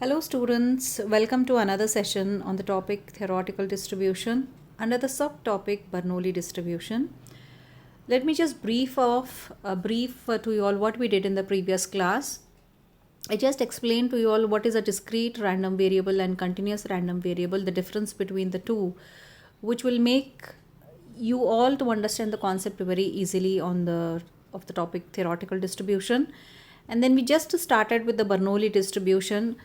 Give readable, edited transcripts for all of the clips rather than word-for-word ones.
Hello students, welcome to another session on the topic theoretical distribution under the subtopic Bernoulli distribution. Let me just brief to you all what we did in the previous class. I just explained to you all what is a discrete random variable and continuous random variable, the difference between the two, which will make you all to understand the concept very easily on the topic theoretical distribution. And then we just started with the Bernoulli distribution.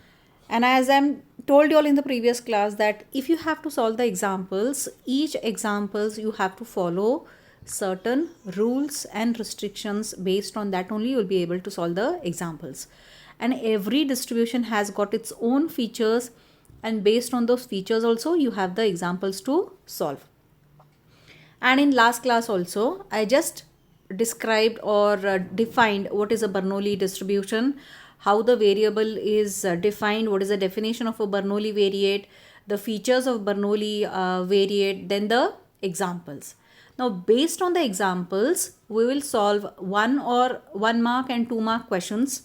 And as I'm told you all in the previous class that if you have to solve the examples, each examples you have to follow certain rules and restrictions. Based on that only you will be able to solve the examples. And every distribution has got its own features, and based on those features also you have the examples to solve. And in last class also I just described or defined what is a Bernoulli distribution, how the variable is defined, what is the definition of a Bernoulli variate, the features of Bernoulli variate, then the examples. Now based on the examples we will solve 1 mark and 2 mark questions.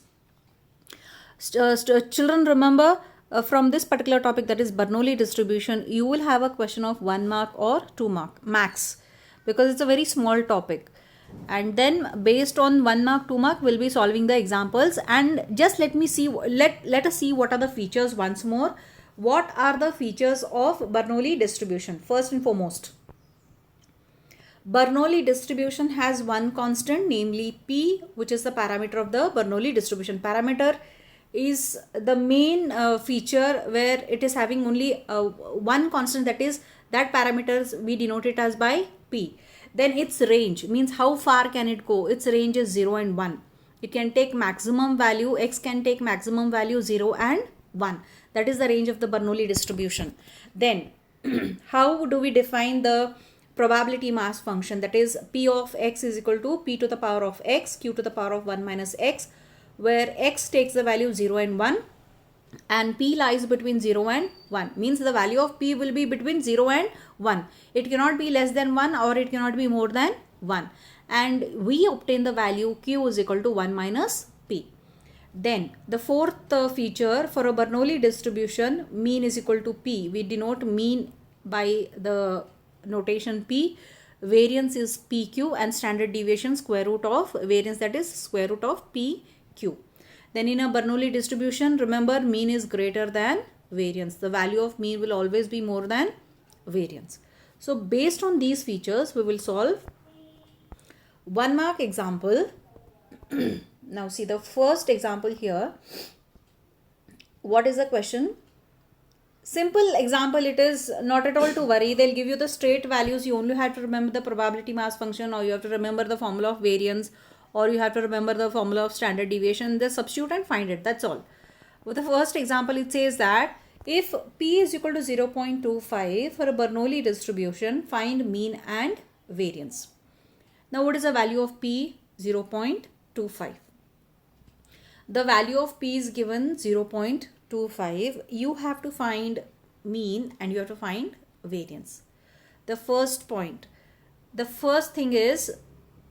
Children, remember from this particular topic, that is Bernoulli distribution, you will have a question of 1 mark or 2 mark max, because it's a very small topic. And then based on 1 mark 2 mark we'll be solving the examples. And just let us see what are the features once more. What are the features of Bernoulli distribution? First and foremost, Bernoulli distribution has one constant, namely p, which is the parameter of the Bernoulli distribution. Parameter is the main feature where it is having only one constant, that is that parameters we denote it as by p. Then its range means how far can it go. Its range is 0 and 1. It can take maximum value, x can take maximum value 0 and 1. That is the range of the Bernoulli distribution. Then how do we define the probability mass function? That is p of x is equal to p to the power of x, q to the power of 1 minus x, where x takes the value 0 and 1 and p lies between 0 and 1, means the value of p will be between 0 and 1. It cannot be less than 1 or it cannot be more than 1, and we obtain the value q is equal to 1 minus p. Then the fourth feature for a Bernoulli distribution, mean is equal to p. We denote mean by the notation p. Variance is pq, and standard deviation square root of variance, that is square root of pq. Then in a Bernoulli distribution, remember mean is greater than variance. The value of mean will always be more than variance. So based on these features we will solve 1 mark example. Now see the first example here. What is the question? Simple example, it is not at all to worry. They'll give you the straight values. You only have to remember the probability mass function, or you have to remember the formula of variance, or you have to remember the formula of standard deviation. Just substitute and find it. That's all. With the first example, it says that if p is equal to 0.25 for a Bernoulli distribution, find mean and variance. Now what is the value of p? 0.25. The value of p is given 0.25. You have to find mean and you have to find variance. The first point, the first thing is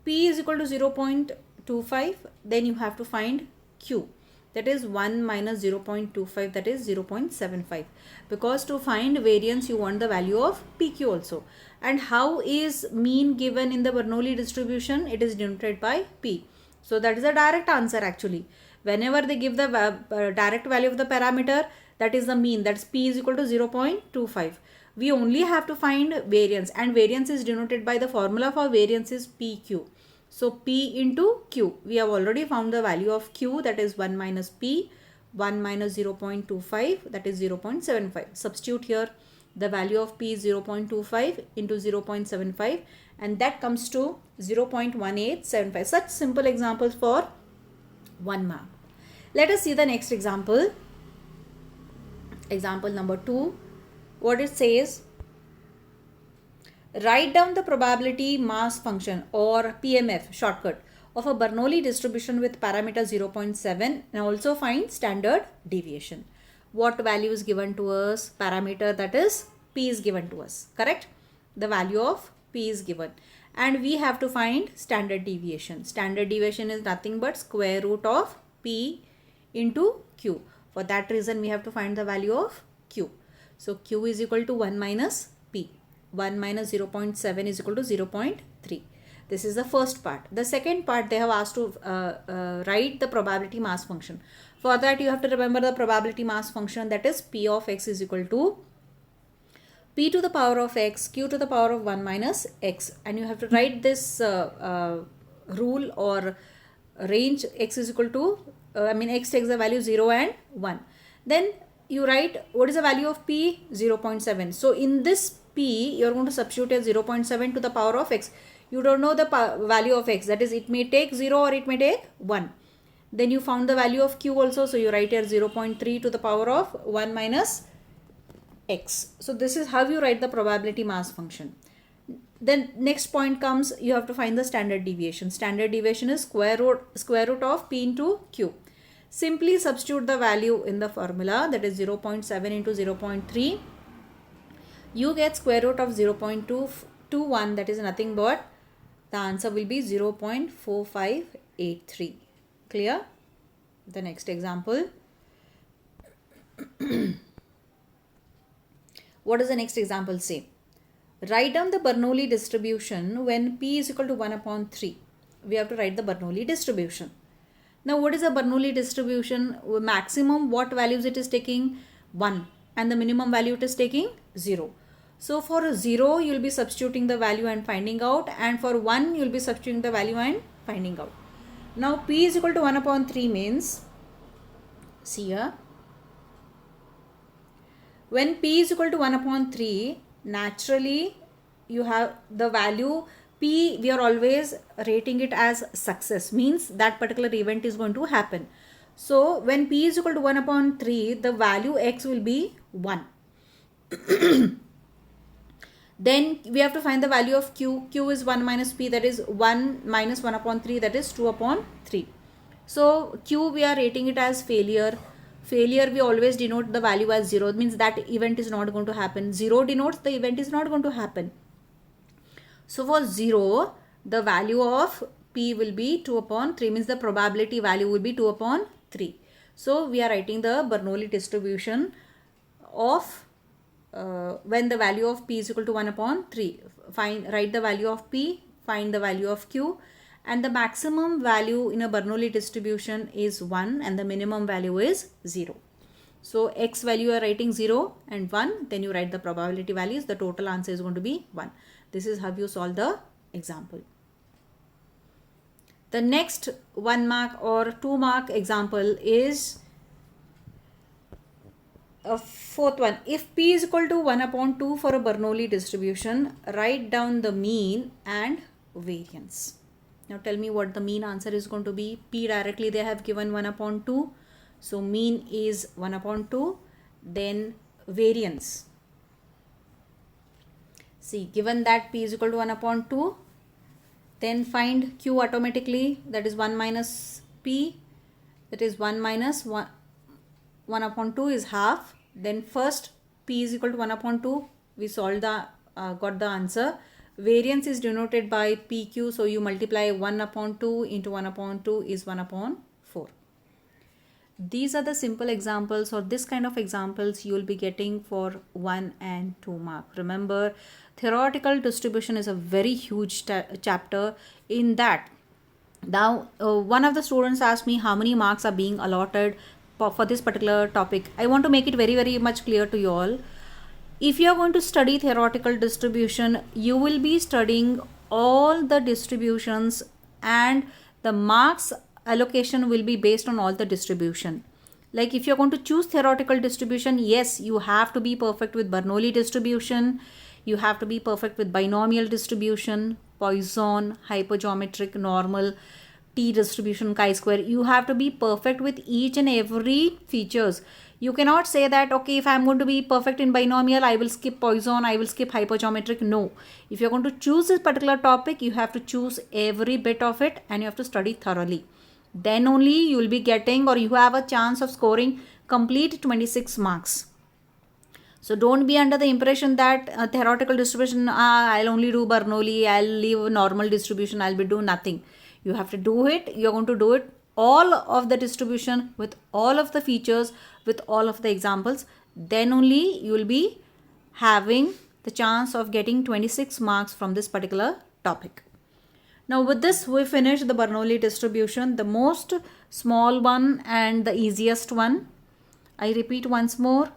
p is equal to 0.25, then you have to find q, that is 1 minus 0.25, that is 0.75, because to find variance you want the value of pq also. And how is mean given in the Bernoulli distribution? It is denoted by p. So that is a direct answer actually. Whenever they give the direct value of the parameter, that is the mean, that's p is equal to 0.25. We only have to find variance, and variance is denoted by the formula for variance is pq. So p into q, we have already found the value of q, that is 1 minus p, 1 minus 0.25, that is 0.75. Substitute here, the value of p is 0.25 into 0.75, and that comes to 0.1875. Such simple examples for 1 mark. Let us see the next example. Example number 2. What it says: write down the probability mass function, or PMF shortcut, of a Bernoulli distribution with parameter 0.7 and also find standard deviation. What value is given to us? Parameter, that is p, is given to us, correct? The value of p is given, and we have to find standard deviation. Standard deviation is nothing but square root of p into q. For that reason, we have to find the value of Q. So Q is equal to 1 minus P. 1 minus 0.7 is equal to 0.3. This is the first part. The second part, they have asked to write the probability mass function. For that, you have to remember the probability mass function, that is P of x is equal to P to the power of x, Q to the power of 1 minus x. And you have to write this rule or range x is equal to, x takes the value 0 and 1. Then you write what is the value of P? 0.7. So in this P, you are going to substitute as 0.7 to the power of x. You don't know the value of x, that is it may take 0 or it may take 1. Then you found the value of Q also, so you write here 0.3 to the power of 1 minus x. So this is how you write the probability mass function. Then next point comes, you have to find the standard deviation. Standard deviation is square root of P into Q. Simply substitute the value in the formula, that is 0.7 into 0.3. You get square root of 0.221, that is nothing but the answer will be 0.4583. Clear? The next example. What does the next example say? Write down the Bernoulli distribution when P is equal to 1 upon 3. We have to write the Bernoulli distribution. Now what is a Bernoulli distribution? Maximum what values it is taking? 1. And the minimum value it is taking? 0. So for a 0 you will be substituting the value and finding out, and for 1 you will be substituting the value and finding out. Now P is equal to 1 upon 3 means, see here, when P is equal to 1 upon 3, naturally you have the value P, we are always rating it as success, means that particular event is going to happen. So when P is equal to 1 upon 3, the value x will be 1. Then we have to find the value of Q. Q is 1 minus P, that is 1 minus 1 upon 3, that is 2 upon 3. So Q we are rating it as failure. Failure we always denote the value as 0, means that event is not going to happen. 0 denotes the event is not going to happen. So for 0, the value of P will be 2 upon 3, means the probability value will be 2 upon 3. So we are writing the Bernoulli distribution of when the value of P is equal to 1 upon 3. Write the value of P, find the value of Q, and the maximum value in a Bernoulli distribution is 1 and the minimum value is 0. So x value you are writing 0 and 1, then you write the probability values, the total answer is going to be 1. This is how you solve the example. The next 1 mark or 2 mark example is a fourth one. If P is equal to 1 upon 2 for a Bernoulli distribution, write down the mean and variance. Now tell me what the mean answer is going to be. P directly they have given 1 upon 2. So mean is 1 upon 2. Then variance. See, given that P is equal to 1 upon 2, then find Q automatically, that is 1 minus P, that is 1 minus 1 upon 2 is half. Then first P is equal to 1 upon 2, we solved the, got the answer. Variance is denoted by PQ, so you multiply 1 upon 2 into 1 upon 2 is 1 upon 4. These are the simple examples, or this kind of examples you will be getting for 1 and 2 mark. Remember, theoretical distribution is a very huge chapter. In that, now one of the students asked me how many marks are being allotted for this particular topic. I want to make it very, very much clear to you all. If you are going to study theoretical distribution, you will be studying all the distributions, and the marks allocation will be based on all the distribution. Like if you're going to choose theoretical distribution, yes, you have to be perfect with Bernoulli distribution, you have to be perfect with binomial distribution, Poisson, hypergeometric, normal, T distribution, chi-square. You have to be perfect with each and every features. You cannot say that, okay, if I'm going to be perfect in binomial, I will skip Poisson, I will skip hypergeometric. No. If you're going to choose this particular topic, you have to choose every bit of it and you have to study thoroughly. Then only you will be getting, or you have a chance of scoring complete 26 marks. So don't be under the impression that theoretical distribution, I'll only do Bernoulli, I'll leave normal distribution, I'll be doing nothing. You have to do it. You're going to do it all of the distribution, with all of the features, with all of the examples, then only you will be having the chance of getting 26 marks from this particular topic. Now with this we finish the Bernoulli distribution, the most small one and the easiest one. I repeat once more,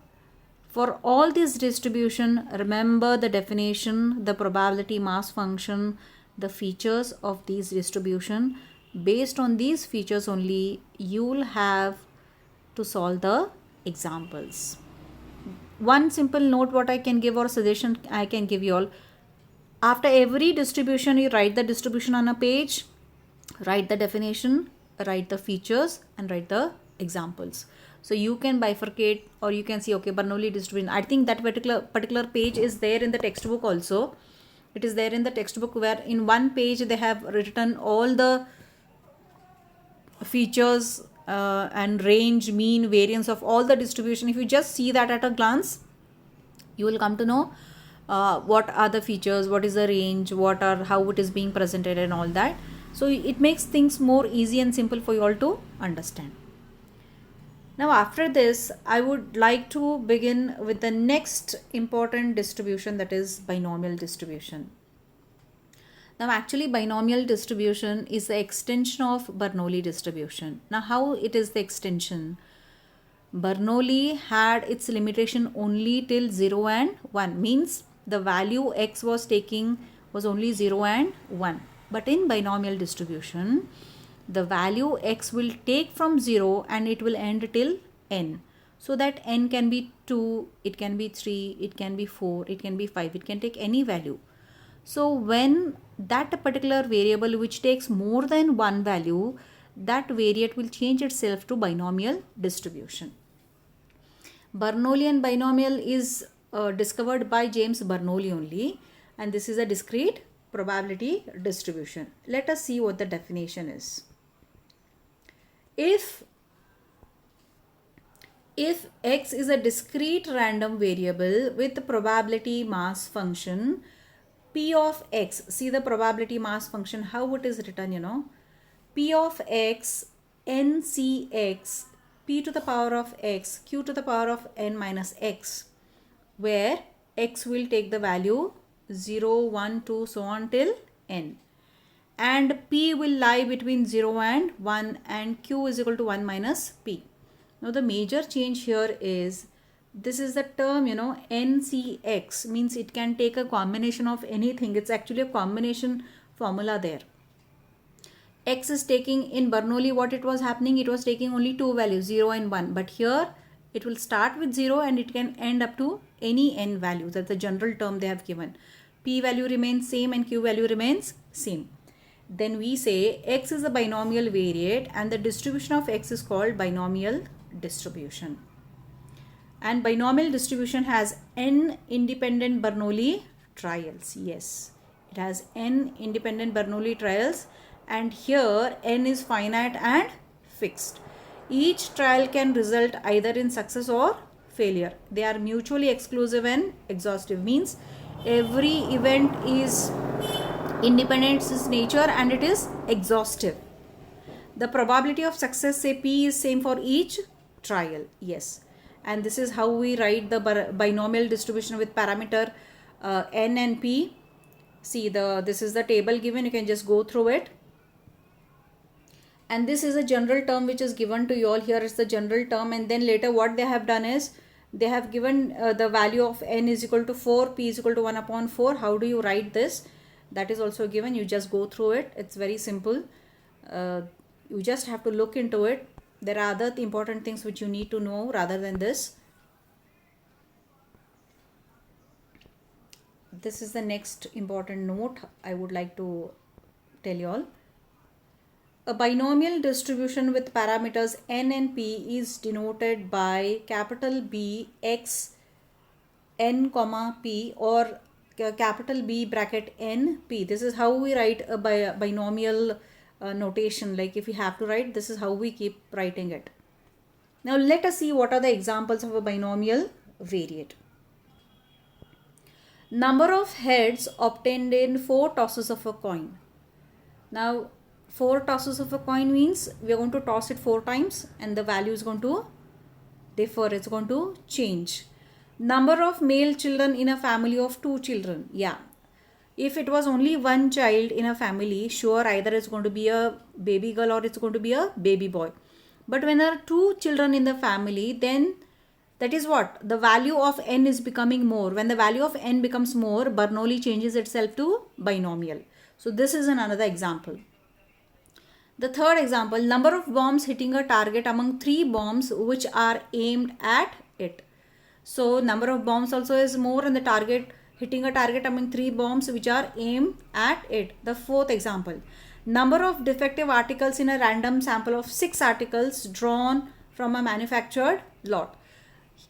for all this distribution, remember the definition, the probability mass function, the features of these distribution. Based on these features only, you will have to solve the examples. One simple note what I can give, or suggestion I can give you all, after every distribution you write the distribution on a page, write the definition, write the features, and write the examples. So you can bifurcate, or you can see, okay, Bernoulli distribution. I think that particular page is there in the textbook also. It is there in the textbook, where in one page they have written all the features and range, mean, variance of all the distribution. If you just see that at a glance, you will come to know what are the features, what is the range, how it is being presented, and all that. So it makes things more easy and simple for you all to understand. Now after this, I would like to begin with the next important distribution, that is binomial distribution. Now actually binomial distribution is the extension of Bernoulli distribution. Now how it is the extension? Bernoulli had its limitation only till 0 and 1, means the value x was taking was only 0 and 1. But in binomial distribution, the value x will take from 0 and it will end till n. So that n can be 2, it can be 3, it can be 4, it can be 5, it can take any value. So when that particular variable which takes more than one value, that variate will change itself to binomial distribution. Bernoullian binomial is discovered by James Bernoulli only, and this is a discrete probability distribution. Let us see what the definition is. If x is a discrete random variable with the probability mass function p of x, see the probability mass function, how it is written, p of x ncx p to the power of x q to the power of n minus x, where x will take the value 0, 1, 2, so on till n, and p will lie between 0 and 1, and q is equal to 1 minus p. Now the major change here is, this is the term, ncx, means it can take a combination of anything. It's actually a combination formula there. X is taking, in Bernoulli what it was happening, it was taking only two values, 0 and 1, but here it will start with 0 and it can end up to any n value. That's the general term they have given. P value remains same and q value remains same. Then we say x is a binomial variate and the distribution of x is called binomial distribution. And binomial distribution has n independent Bernoulli trials. Yes, it has n independent Bernoulli trials, and here n is finite and fixed. Each trial can result either in success or failure. They are mutually exclusive and exhaustive, means every event is independent in its nature and it is exhaustive. The probability of success, say p, is same for each trial. Yes, and this is how we write the binomial distribution with parameter n and p. See, this is the table given, you can just go through it. And this is a general term which is given to you all. Here is the general term, and then later what they have done is, they have given the value of n is equal to 4, p is equal to 1 upon 4. How do you write this? That is also given. You just go through it. It's very simple. You just have to look into it. There are other important things which you need to know rather than this. This is the next important note I would like to tell you all. A binomial distribution with parameters n and p is denoted by capital B x n comma p, or capital B bracket n p. This is how we write a binomial notation. Like if you have to write, this is how we keep writing it. Now let us see what are the examples of a binomial variate. Number of heads obtained in 4 tosses of a coin. Now 4 tosses of a coin means we are going to toss it 4 times and the value is going to differ, it's going to change. Number of male children in a family of 2 children. Yeah, if it was only one child in a family, sure, either it's going to be a baby girl or it's going to be a baby boy. But when there are 2 children in the family, then that is what? The value of n is becoming more. When the value of n becomes more, Bernoulli changes itself to binomial. So this is another example. The third example, number of bombs hitting a target among 3 bombs which are aimed at it. So number of bombs also is more and the target hitting a target among 3 bombs which are aimed at it. The fourth example, number of defective articles in a random sample of 6 articles drawn from a manufactured lot.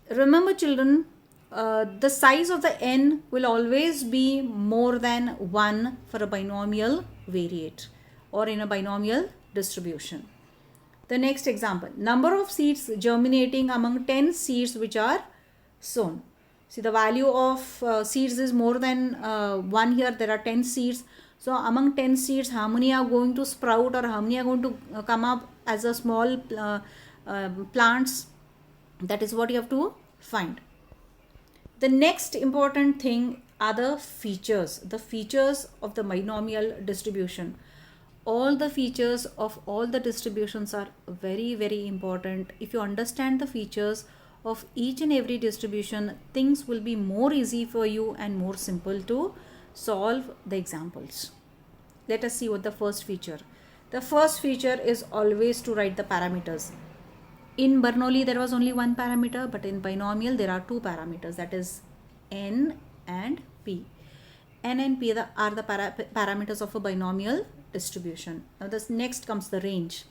Remember children, the size of the n will always be more than 1 for a binomial variate or in a binomial distribution. The next example, number of seeds germinating among 10 seeds which are sown. See, the value of seeds is more than 1 here. There are 10 seeds. So among 10 seeds, how many are going to sprout or how many are going to come up as a small plants? That is what you have to find. The next important thing are the features. The features of the binomial distribution. All the features of all the distributions are very, very important. If you understand the features of each and every distribution, things will be more easy for you and more simple to solve the examples. Let us see what the first feature. The first feature is always to write the parameters. In Bernoulli there was only one parameter, but in binomial there are 2 parameters, that is n and p. N and p are the parameters of a binomial distribution. Now this next comes the range.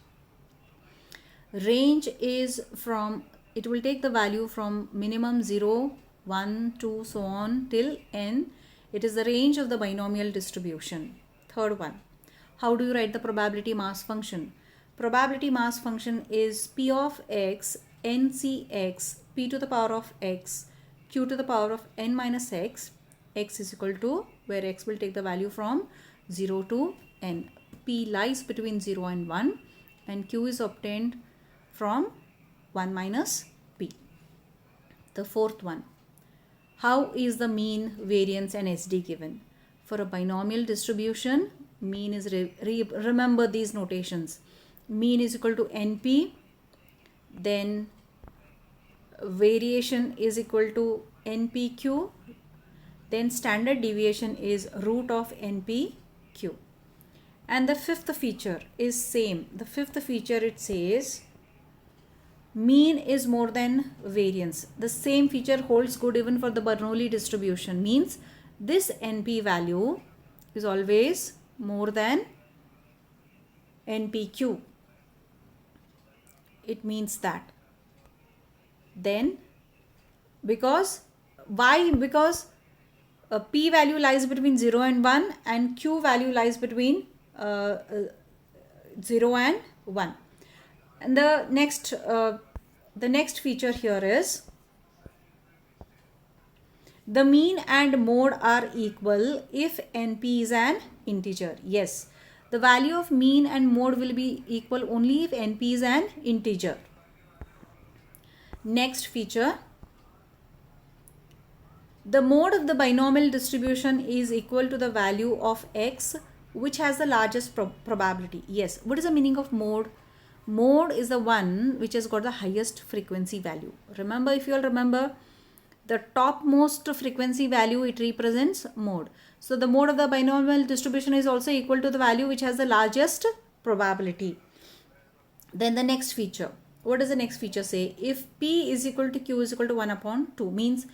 Range is from, it will take the value from minimum 0, 1, 2, so on till n. It is the range of the binomial distribution. Third one, how do you write the probability mass function? Probability mass function is p of x, ncx, p to the power of x, q to the power of n minus x. X is equal to, where x will take the value from 0 to n. P lies between 0 and 1 and q is obtained from 1 minus p. The fourth one, how is the mean, variance and SD given? For a binomial distribution, mean is, remember these notations. Mean is equal to NP, then variation is equal to NPQ, then standard deviation is root of NPQ. And the fifth feature is same. The fifth feature, it says mean is more than variance. The same feature holds good even for the Bernoulli distribution. Means this NP value is always more than NPQ. It means that. Then because, why? Because p value lies between 0 and 1 and q value lies between 0 and 1. And the next feature here is the mean and mode are equal if NP is an integer. Yes, the value of mean and mode will be equal only if NP is an integer. Next feature, the mode of the binomial distribution is equal to the value of x which has the largest probability. Yes, what is the meaning of mode? Mode is the one which has got the highest frequency value. Remember, if you all remember, the topmost frequency value, it represents mode. So the mode of the binomial distribution is also equal to the value which has the largest probability. Then the next feature, what does the next feature say? If p is equal to q is equal to 1 upon 2, means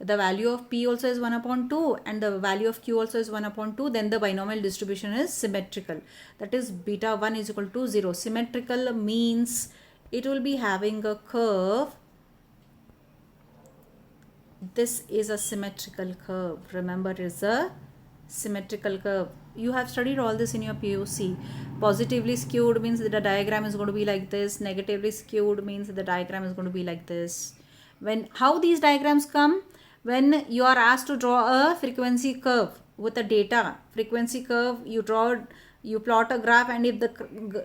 the value of p also is 1 upon 2 and the value of q also is 1 upon 2, then the binomial distribution is symmetrical. That is beta 1 is equal to 0. Symmetrical means it will be having a curve. This is a symmetrical curve. Remember, it is a symmetrical curve. You have studied all this in your POC. Positively skewed means that the diagram is going to be like this. Negatively skewed means that the diagram is going to be like this. How these diagrams come? When you are asked to draw a frequency curve with a data frequency curve, you draw You plot a graph, and if the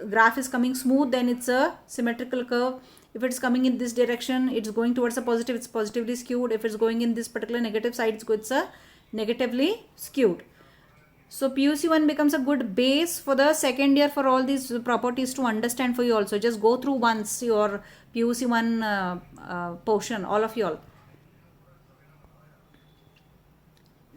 graph is coming smooth, then it's a symmetrical curve. If it's coming in this direction, it's going towards a positive, it's positively skewed. If it's going in this particular negative side, it's a negatively skewed. So PUC1 becomes a good base for the second year for all these properties to understand for you also. Just go through once your PUC1 portion, all of you all.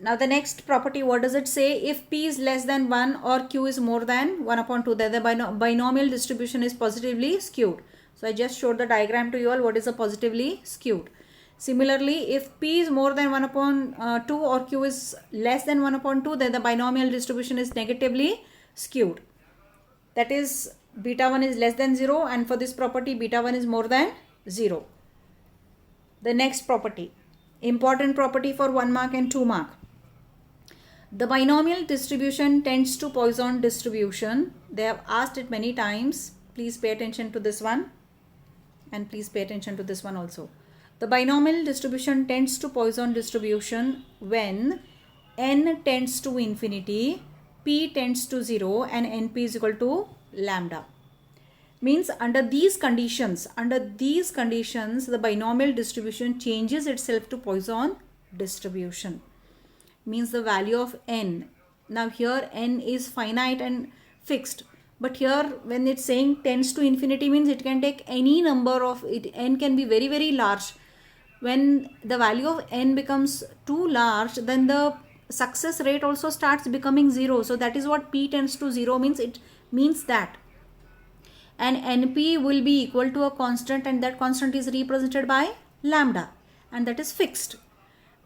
Now the next property, what does it say? If P is less than 1 or Q is more than 1 upon 2, then the binomial distribution is positively skewed. So I just showed the diagram to you all. What is a positively skewed? Similarly, if P is more than 1 upon 2 or Q is less than 1 upon 2, then the binomial distribution is negatively skewed. That is, beta 1 is less than 0, and for this property, beta 1 is more than 0. The next property, important property for 1 mark and 2 mark. The binomial distribution tends to Poisson distribution. They have asked it many times. Please pay attention to this one, and please pay attention to this one also. The binomial distribution tends to Poisson distribution when n tends to infinity, p tends to 0, and np is equal to lambda. Means under these conditions, the binomial distribution changes itself to Poisson distribution. Means the value of n. Now here n is finite and fixed. But here when it's saying tends to infinity, means it can take any number of it. N can be very, very large. When the value of n becomes too large, then the success rate also starts becoming 0. So that is what p tends to 0 means. It means that. And np will be equal to a constant, and that constant is represented by lambda, and that is fixed.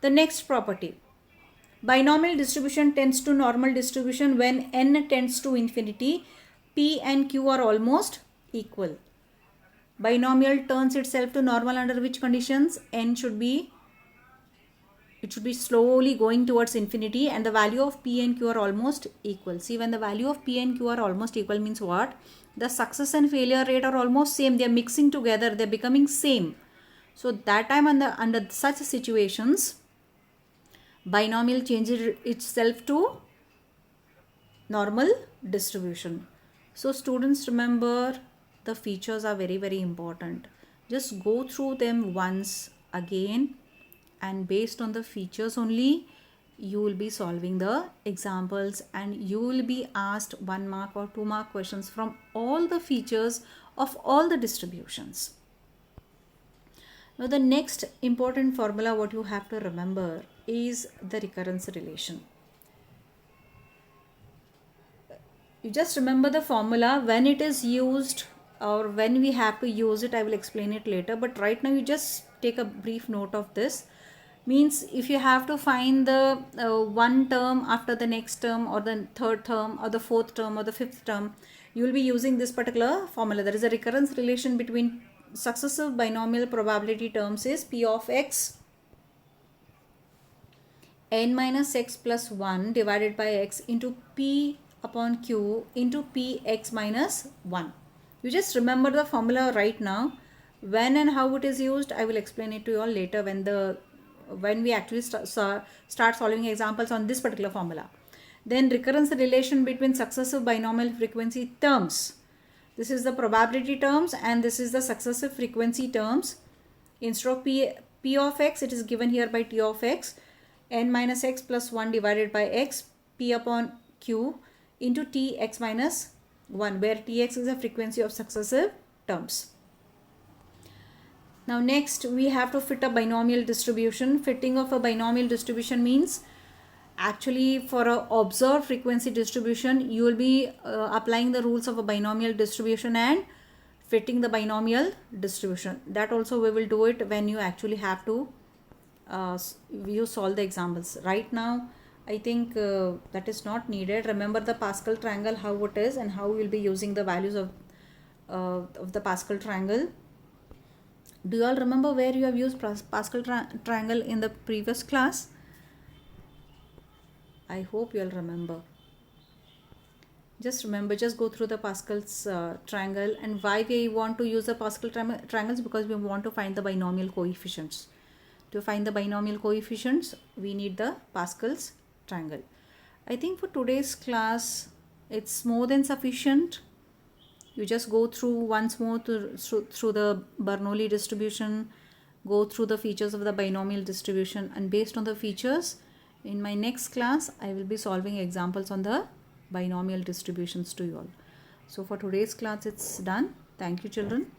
The next property. Binomial distribution tends to normal distribution when n tends to infinity, p and q are almost equal. Binomial turns itself to normal under which conditions? It should be slowly going towards infinity, and the value of p and q are almost equal. See, when the value of p and q are almost equal means what? The success and failure rate are almost same. They are mixing together. They are becoming same. So that time under such situations, binomial changes itself to normal distribution. So students, remember, the features are very, very important. Just go through them once again, and based on the features only, you will be solving the examples, and you will be asked 1 mark or 2 mark questions from all the features of all the distributions. Now the next important formula what you have to remember is the recurrence relation. You just remember the formula. When it is used or when we have to use it, I will explain it later, but right now you just take a brief note of this. Means if you have to find the one term after the next term, or the third term, or the fourth term, or the fifth term, you will be using this particular formula. There is a recurrence relation between successive binomial probability terms is p of x n minus x plus 1 divided by x into p upon q into p x minus 1. You just remember the formula right now. When and how it is used, I will explain it to you all later when we actually start solving examples on this particular formula. Then recurrence relation between successive binomial frequency terms. This is the probability terms, and this is the successive frequency terms. Instead of p of x, it is given here by t of x, n minus x plus 1 divided by x, p upon q into t x minus 1, where tx is the frequency of successive terms. Now next we have to fit a binomial distribution. Fitting of a binomial distribution means actually for a observed frequency distribution, you will be applying the rules of a binomial distribution and fitting the binomial distribution. That also we will do it when you actually have to you solve the examples. Right now I think that is not needed. Remember the Pascal triangle, how it is, and how we will be using the values of the Pascal triangle. Do you all remember where you have used Pascal triangle in the previous class? I hope you all remember. Just remember, just go through the Pascal's triangle. And why we want to use the Pascal triangles? Because we want to find the binomial coefficients. To find the binomial coefficients, we need the Pascal's triangle. I think for today's class, It's more than sufficient. You just go through once more through the Bernoulli distribution, go through the features of the binomial distribution, and based on the features, in my next class I will be solving examples on the binomial distributions to you all. So for today's class it's done. Thank you children.